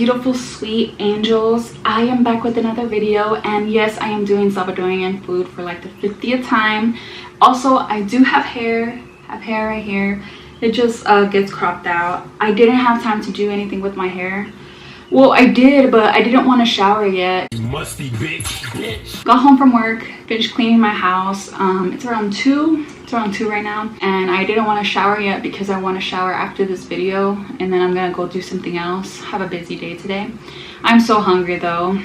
beautiful sweet angels, I am back with another video, and yes, I am doing Salvadorian food for like the 50th time. Also, I do have hair right here. It just gets cropped out. I didn't have time to do anything with my hair. Well, I did, but I didn't want to shower yet. Musty bitch. Got home from work, finished cleaning my house. It's around 2. It's around 2 right now, and I didn't want to shower yet because I want to shower after this video, and then I'm gonna go do something else. Have a busy day today. I'm so hungry though.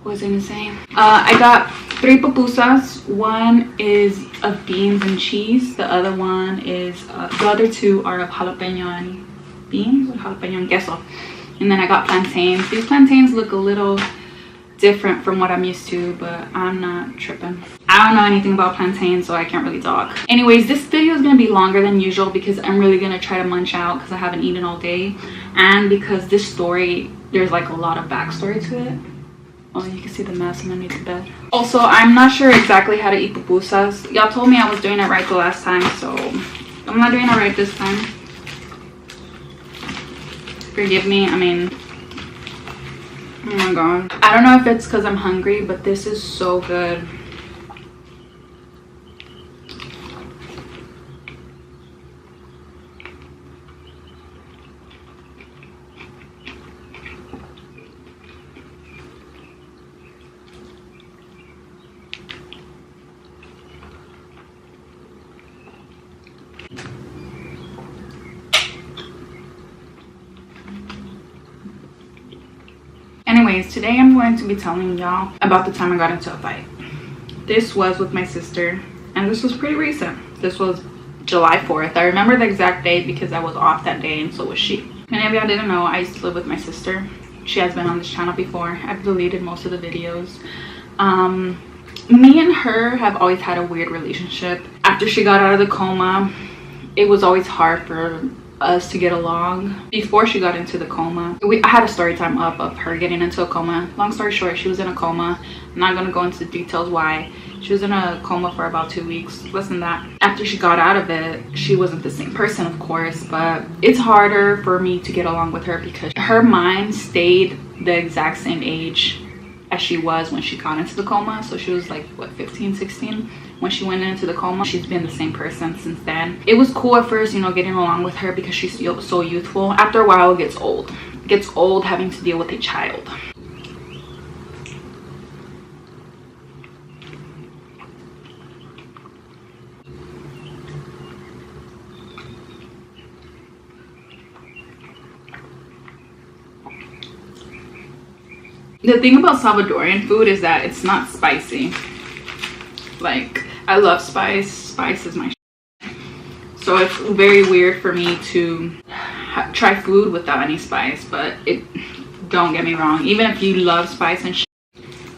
What was I gonna say? I got 3 pupusas. One is of beans and cheese. The other one is the other 2 are of jalapeno and beans, or jalapeno and queso. And then I got plantains. These plantains look a little different from what I'm used to, but I'm not tripping. I don't know anything about plantains, so I can't really talk. Anyways, this video is gonna be longer than usual because I'm really gonna try to munch out because I haven't eaten all day, and because this story, there's like a lot of backstory to it. Oh, you can see the mess underneath the bed. Also, I'm not sure exactly how to eat pupusas. Y'all told me I was doing it right the last time, so I'm not doing it right this time. Forgive me. I mean, oh my god, I don't know if it's because I'm hungry, but this is so good. Anyways, today I'm going to be telling y'all about the time I got into a fight. This was with my sister, and this was pretty recent. This was July 4th. I remember the exact date because I was off that day, and so was she. Many of y'all didn't know, I used to live with my sister. She has been on this channel before. I've deleted most of the videos. Me and her have always had a weird relationship. After she got out of the coma, it was always hard for us to get along. Before she got into the coma, I had a story time up of her getting into a coma. Long story short, she was in a coma. I'm not gonna go into details why. She was in a coma for about 2 weeks, less than that. After she got out of it, she wasn't the same person, of course, but it's harder for me to get along with her because her mind stayed the exact same age as she was when she got into the coma. So she was like, what, 15, 16 when she went into the coma. She's been the same person since then. It was cool at first, you know, getting along with her because she's so youthful. After a while, it gets old. It gets old having to deal with a child. The thing about Salvadorian food is that it's not spicy. Like, I love spice. Spice is my shit. So it's very weird for me to try food without any spice, but don't get me wrong, even if you love spice and shit,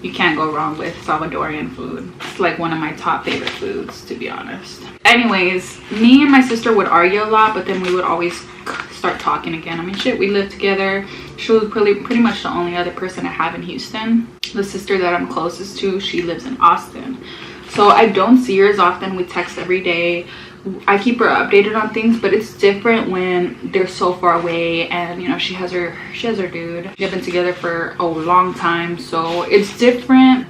you can't go wrong with Salvadorian food. It's like one of my top favorite foods, to be honest. Anyways, me and my sister would argue a lot, but then we would always start talking again. I mean, shit, we lived together. She was pretty much the only other person I have in Houston. The sister that I'm closest to, she lives in Austin. So I don't see her as often. We text every day. I keep her updated on things, but it's different when they're so far away, and you know, she has her dude. They've been together for a long time, so it's different.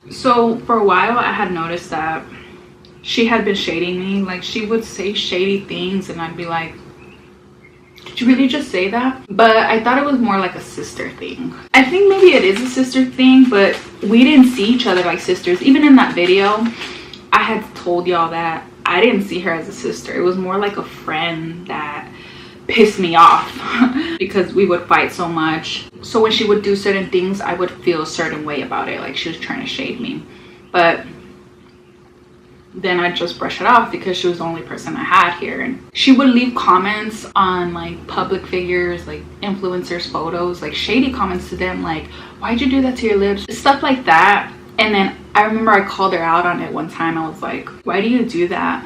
So for a while I had noticed that she had been shading me. Like, she would say shady things and I'd be like, did you really just say that? But I thought it was more like a sister thing. I think maybe it is a sister thing, but we didn't see each other like sisters. Even in that video, I had told y'all that I didn't see her as a sister. It was more like a friend that pissed me off because we would fight so much. So when she would do certain things, I would feel a certain way about it, like she was trying to shade me. But then I'd just brush it off because she was the only person I had here. And she would leave comments on like public figures, like influencers photos, like shady comments to them, like, why'd you do that to your lips, stuff like that. And then I remember I called her out on it one time. I was like, why do you do that?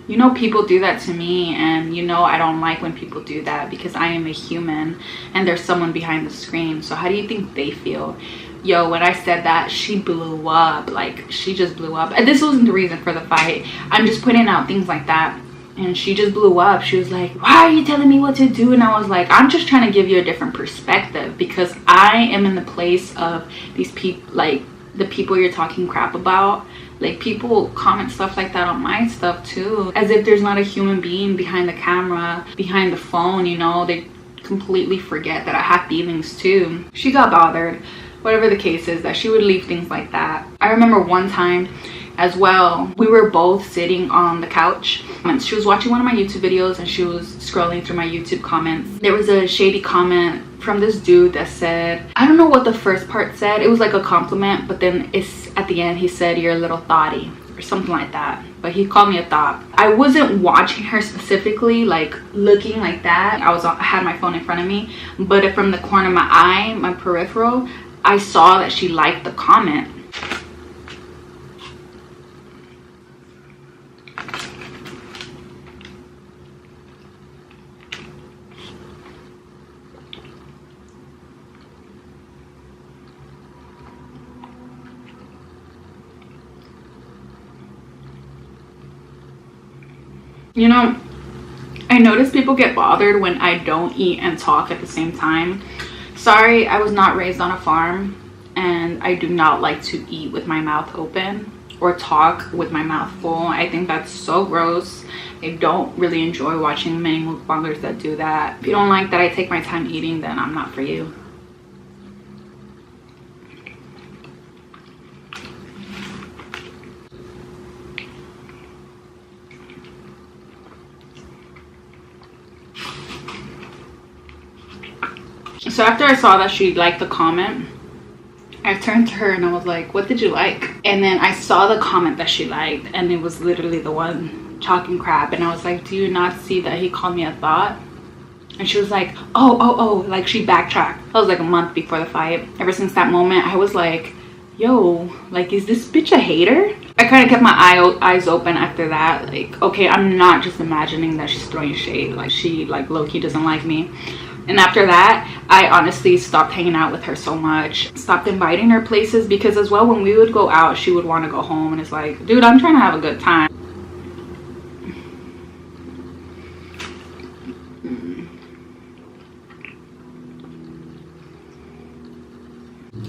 You know, people do that to me, and you know I don't like when people do that because I am a human and there's someone behind the screen. So how do you think they feel? Yo, when I said that, she blew up. Like, she just blew up. And this wasn't the reason for the fight. I'm just putting out things like that. And she just blew up. She was like, why are you telling me what to do? And I was like, I'm just trying to give you a different perspective because I am in the place of these people, like the people you're talking crap about. Like, people comment stuff like that on my stuff too, as if there's not a human being behind the camera, behind the phone, you know. They completely forget that I have feelings too. She got bothered, whatever the case is, that she would leave things like that. I remember one time as well, we were both sitting on the couch and she was watching one of my YouTube videos and she was scrolling through my YouTube comments. There was a shady comment from this dude that said, I don't know what the first part said, it was like a compliment, but then it's at the end he said, you're a little thotty or something like that, but he called me a thought. I wasn't watching her specifically, like looking like that. I had my phone in front of me, but from the corner of my eye, my peripheral, I saw that she liked the comment. You know, I notice people get bothered when I don't eat and talk at the same time. Sorry, I was not raised on a farm and I do not like to eat with my mouth open or talk with my mouth full. I think that's so gross. I don't really enjoy watching many mukbangers that do that. If you don't like that I take my time eating, then I'm not for you. So after I saw that she liked the comment, I turned to her and I was like, what did you like? And then I saw the comment that she liked and it was literally the one talking crap. And I was like, do you not see that he called me a thought? And she was like, oh, like she backtracked. That was like a month before the fight. Ever since that moment, I was like, yo, like, is this bitch a hater? I kind of kept my eyes open after that. Like, okay, I'm not just imagining that she's throwing shade. Like, she, like, low-key doesn't like me. And after that, I honestly stopped hanging out with her so much. Stopped inviting her places because as well, when we would go out, she would want to go home. And it's like, dude, I'm trying to have a good time.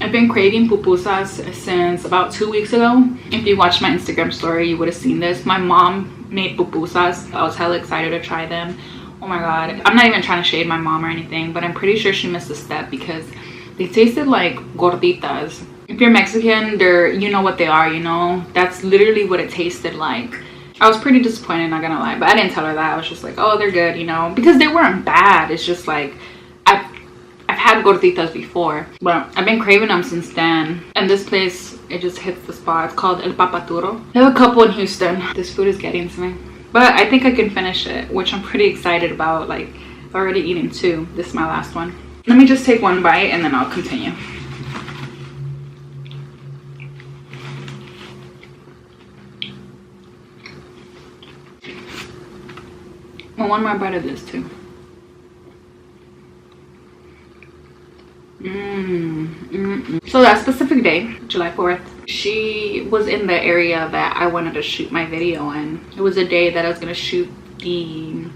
I've been craving pupusas since about 2 weeks ago. If you watched my Instagram story, you would have seen this. My mom made pupusas. I was hella excited to try them. Oh my god, I'm not even trying to shade my mom or anything, but I'm pretty sure she missed a step because they tasted like gorditas. If you're Mexican, you know what they are, you know? That's literally what it tasted like. I was pretty disappointed, not gonna lie, but I didn't tell her that. I was just like, oh, they're good, you know? Because they weren't bad. It's just like, I've had gorditas before, but I've been craving them since then. And this place, it just hits the spot. It's called El Papaturo. They have a couple in Houston. This food is getting to me. But I think I can finish it, which I'm pretty excited about. Like, I've already eaten 2. This is my last one. Let me just take one bite and then I'll continue. Well, one more bite of this too. So that specific day, July 4th, she was in the area that I wanted to shoot my video in. It was a day that I was going to shoot the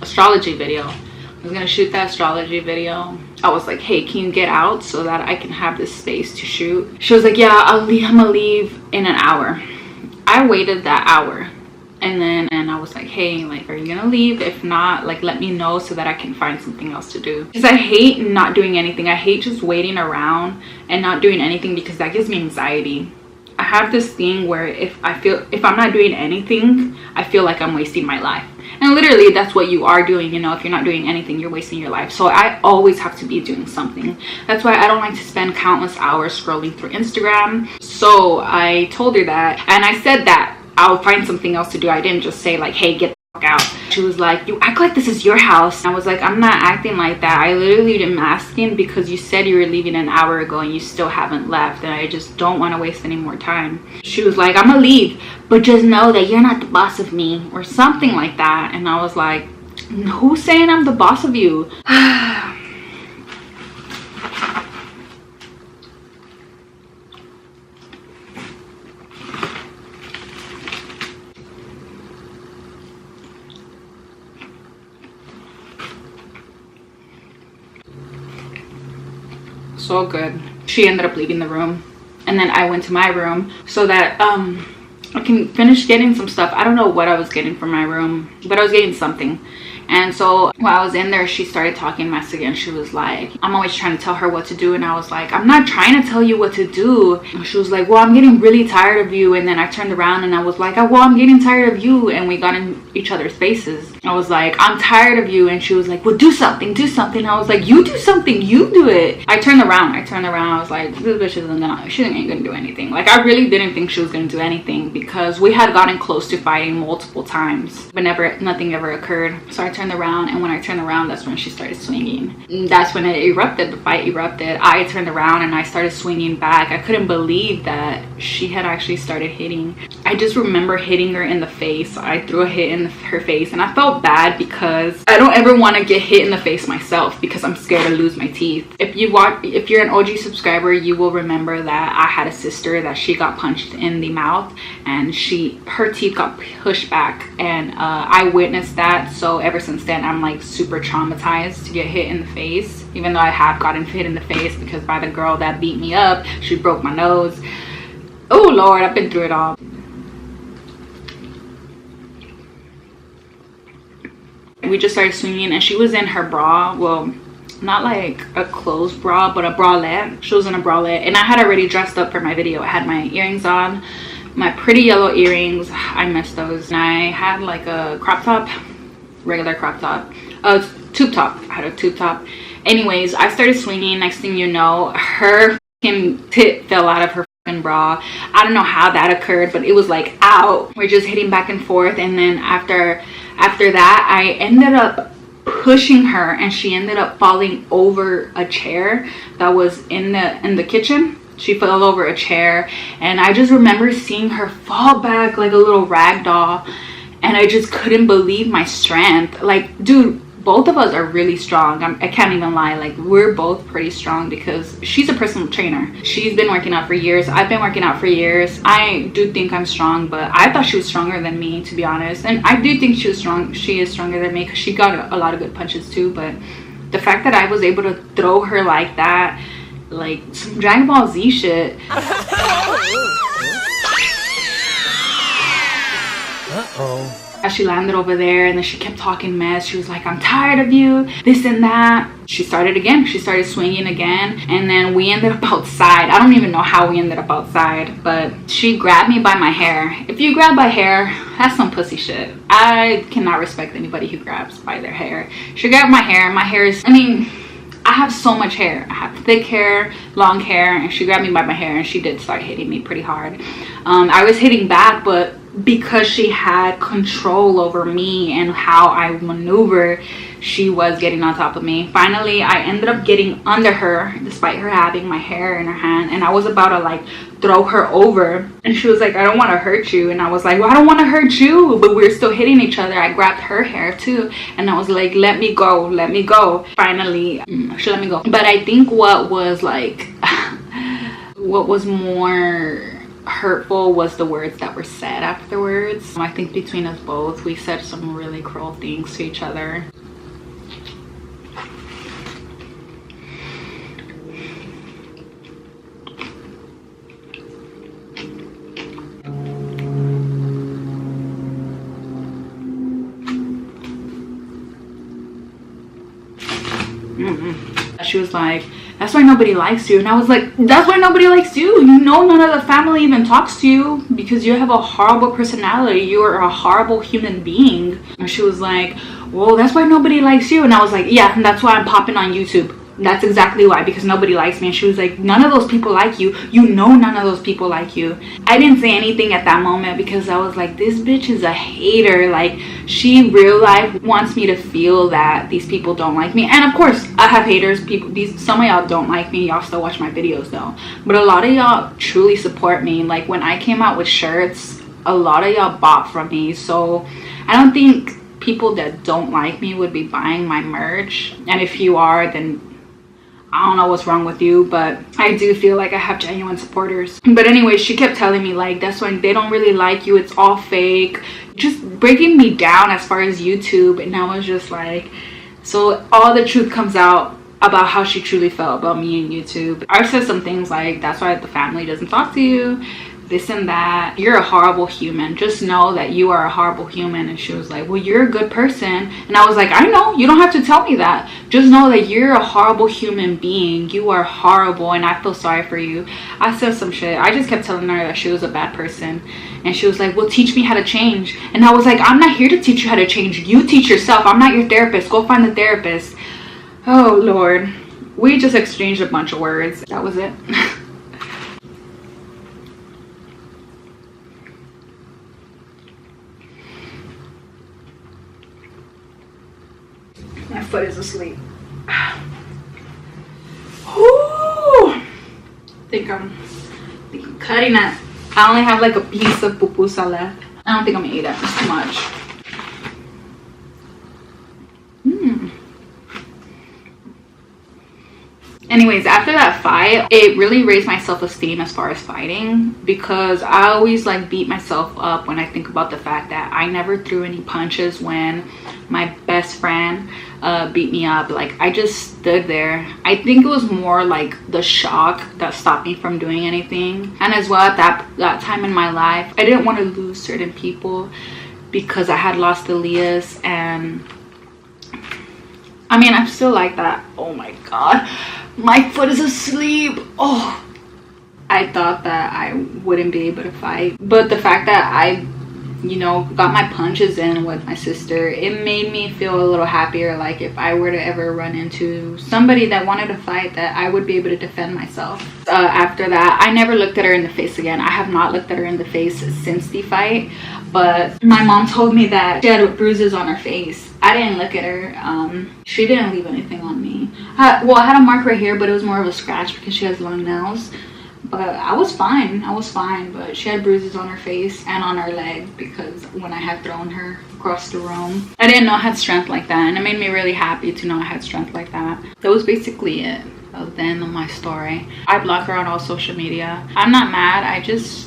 astrology video. I was going to shoot that astrology video. I was like, hey, can you get out so that I can have this space to shoot? She was like, yeah, I'm gonna leave in an hour. I waited that hour. And I was like, hey, like, are you gonna leave? If not, like, let me know so that I can find something else to do. Because I hate not doing anything. I hate just waiting around and not doing anything because that gives me anxiety. I have this thing where if I'm not doing anything, I feel like I'm wasting my life. And literally that's what you are doing, you know. If you're not doing anything, you're wasting your life. So I always have to be doing something. That's why I don't like to spend countless hours scrolling through Instagram. So I told her that, and I said that I'll find something else to do. I didn't just say like, hey, get the fuck out. She was like, you act like this is your house. I was like, I'm not acting like that. I literally am asking because you said you were leaving an hour ago and you still haven't left, and I just don't want to waste any more time. She was like, I'm gonna leave, but just know that you're not the boss of me, or something like that. And I was like, who's saying I'm the boss of you? So good. She ended up leaving the room, and then I went to my room so that I can finish getting some stuff. I don't know what I was getting from my room, but I was getting something. And so while I was in there, she started talking mess again. She was like, I'm always trying to tell her what to do. And I was like, I'm not trying to tell you what to do. And she was like, well, I'm getting really tired of you. And then I turned around and I was like, well, I'm getting tired of you. And we got in each other's faces. I was like, I'm tired of you. And she was like, well, do something, do something. I was like, you do something, you do it. I turned around. I was like, this bitch she ain't gonna do anything. Like, I really didn't think she was gonna do anything because we had gotten close to fighting multiple times, but nothing ever occurred. So I turned around, and when I turned around, that's when she started swinging. And that's when it erupted. The fight erupted. I turned around and I started swinging back. I couldn't believe that she had actually started hitting. I just remember hitting her in the face. I threw a hit in her face, and I felt bad because I don't ever want to get hit in the face myself because I'm scared to lose my teeth. If you're an OG subscriber, you will remember that I had a sister that she got punched in the mouth, and her teeth got pushed back, and I witnessed that. So ever since then, I'm like super traumatized to get hit in the face, even though I have gotten hit in the face because by the girl that beat me up, she broke my nose. Oh Lord, I've been through it all. We just started swinging, and she was in her bra. Well, not like a closed bra, but a bralette. She was in a bralette, and I had already dressed up for my video. I had my earrings on, my pretty yellow earrings. I missed those. And I had like a crop top, regular crop top, tube top. I had a tube top. Anyways, I started swinging. Next thing you know, her fucking tit fell out of her fucking bra. I don't know how that occurred, but it was like, ow. We're just hitting back and forth, and then after that, I ended up pushing her, and she ended up falling over a chair that was in the kitchen. She fell over a chair, and I just remember seeing her fall back like a little rag doll, and I just couldn't believe my strength. Like, dude, both of us are really strong. I can't even lie. Like, we're both pretty strong because she's a personal trainer. She's been working out for years. I've been working out for years. I do think I'm strong, but I thought she was stronger than me, to be honest. And I do think she was strong. She is stronger than me because she got a lot of good punches too. But the fact that I was able to throw her like that, like some Dragon Ball Z shit. Uh-oh. As she landed over there, and then she kept talking mess. She was like, I'm tired of you, this and that. She started again. She started swinging again, and then we ended up outside. I don't even know how we ended up outside, but she grabbed me by my hair. If you grab by hair, that's some pussy shit. I cannot respect anybody who grabs by their hair. She grabbed my hair. My hair is, I have so much hair. I have thick hair, long hair, and she grabbed me by my hair, and she did start hitting me pretty hard. I was hitting back, but because she had control over me and how I maneuver, she was getting on top of me. Finally, I ended up getting under her despite her having my hair in her hand, and I was about to like throw her over, and she was like, I don't want to hurt you. And I was like, well, I don't want to hurt you, but we're still hitting each other. I grabbed her hair too, and I was like, let me go, let me go. Finally, she let me go. But I think what was like what was more hurtful was the words that were said afterwards. I think between us both, we said some really cruel things to each other. She was like, that's why nobody likes you. And I was like, that's why nobody likes you. You know, none of the family even talks to you because you have a horrible personality. You are a horrible human being. And she was like, well, that's why nobody likes you. And I was like, yeah, and that's why I'm popping on YouTube. That's exactly why, because nobody likes me. And she was like, none of those people like you. You know none of those people like you. I didn't say anything at that moment because I was like, this bitch is a hater. Like, she real life wants me to feel that these people don't like me. And of course, I have haters. Some of y'all don't like me. Y'all still watch my videos though. But a lot of y'all truly support me. Like, when I came out with shirts, a lot of y'all bought from me. So I don't think people that don't like me would be buying my merch. And if you are, then I don't know what's wrong with you, but I do feel like I have genuine supporters. But anyway, she kept telling me like, that's when they don't really like you, it's all fake, just breaking me down as far as YouTube. And I was just like, so all the truth comes out about how she truly felt about me and YouTube. I said some things like, that's why the family doesn't talk to you, this and that, you're a horrible human, just know that you are a horrible human. And she was like, well, you're a good person. And I was like, I know, you don't have to tell me that, just know that you're a horrible human being, you are horrible, and I feel sorry for you. I said some shit. I just kept telling her that she was a bad person. And she was like, well, teach me how to change. And I was like, I'm not here to teach you how to change, you teach yourself. I'm not your therapist, go find the therapist. Oh Lord, we just exchanged a bunch of words. That was it. My foot is asleep. Ooh. I think I'm cutting it. I only have like a piece of pupusa left. I don't think I'm gonna eat it. It's too much. Anyways, after that fight, it really raised my self-esteem as far as fighting, because I always like beat myself up when I think about the fact that I never threw any punches when my best friend beat me up. Like, I just stood there. I think it was more like the shock that stopped me from doing anything. And as well, at that time in my life, I didn't want to lose certain people because I had lost Elias. And I mean, I'm still like that. Oh my god, my foot is asleep. Oh, I thought that I wouldn't be able to fight, but the fact that I, you know, got my punches in with my sister, it made me feel a little happier. Like, if I were to ever run into somebody that wanted to fight, that I would be able to defend myself. After that, I never looked at her in the face again. I have not looked at her in the face since the fight. But my mom told me that she had bruises on her face. I didn't look at her. She didn't leave anything on me. Well, I had a mark right here, but it was more of a scratch because she has long nails. But I was fine. But she had bruises on her face and on her leg because when I had thrown her across the room. I didn't know I had strength like that, and it made me really happy to know I had strength like that. That was basically it. That was the end of my story. I block her on all social media. I'm not mad. I just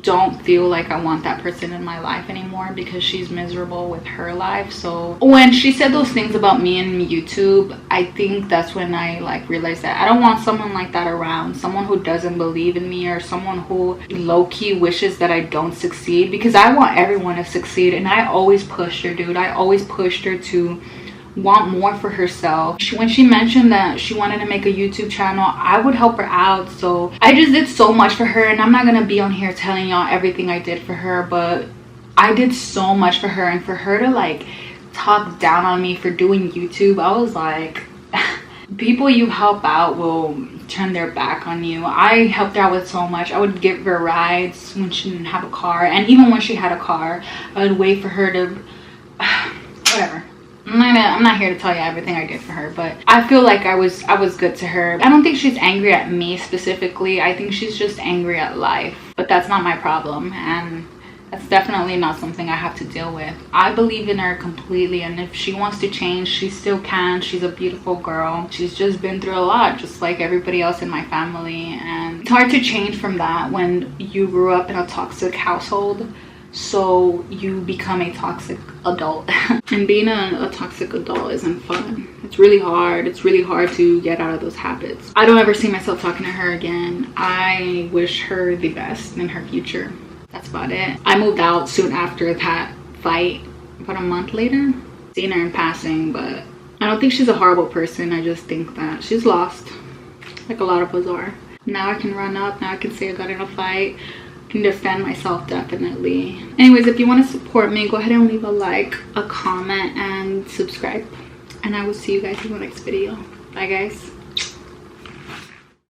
don't feel like I want that person in my life anymore because she's miserable with her life. So when she said those things about me and YouTube, I think that's when I like realized that I don't want someone like that around, someone who doesn't believe in me or someone who low-key wishes that I don't succeed, because I want everyone to succeed. And I always pushed her, dude. I always pushed her to want more for herself. When she mentioned that she wanted to make a YouTube channel, I would help her out. So I just did so much for her, and I'm not gonna be on here telling y'all everything I did for her, but I did so much for her. And for her to like talk down on me for doing YouTube, I was like, people you help out will turn their back on you. I helped her out with so much. I would give her rides when she didn't have a car, and even when she had a car, I would wait for her to whatever. I'm not here to tell you everything I did for her, but I feel like I was good to her. I don't think she's angry at me specifically. I think she's just angry at life, but that's not my problem, and that's definitely not something I have to deal with. I believe in her completely, and if she wants to change, she still can. She's a beautiful girl. She's just been through a lot, just like everybody else in my family, and it's hard to change from that when you grew up in a toxic household. So you become a toxic adult. And being a toxic adult isn't fun. It's really hard. It's really hard to get out of those habits. I don't ever see myself talking to her again. I wish her the best in her future. That's about it. I moved out soon after that fight, about a month later. Seen her in passing, but I don't think she's a horrible person. I just think that she's lost, like a lot of us are. Now I can run up. Now I can say I got in a fight. Defend myself, definitely. Anyways, if you want to support me, go ahead and leave a like, a comment, and subscribe, and I will see you guys in the next video. Bye guys.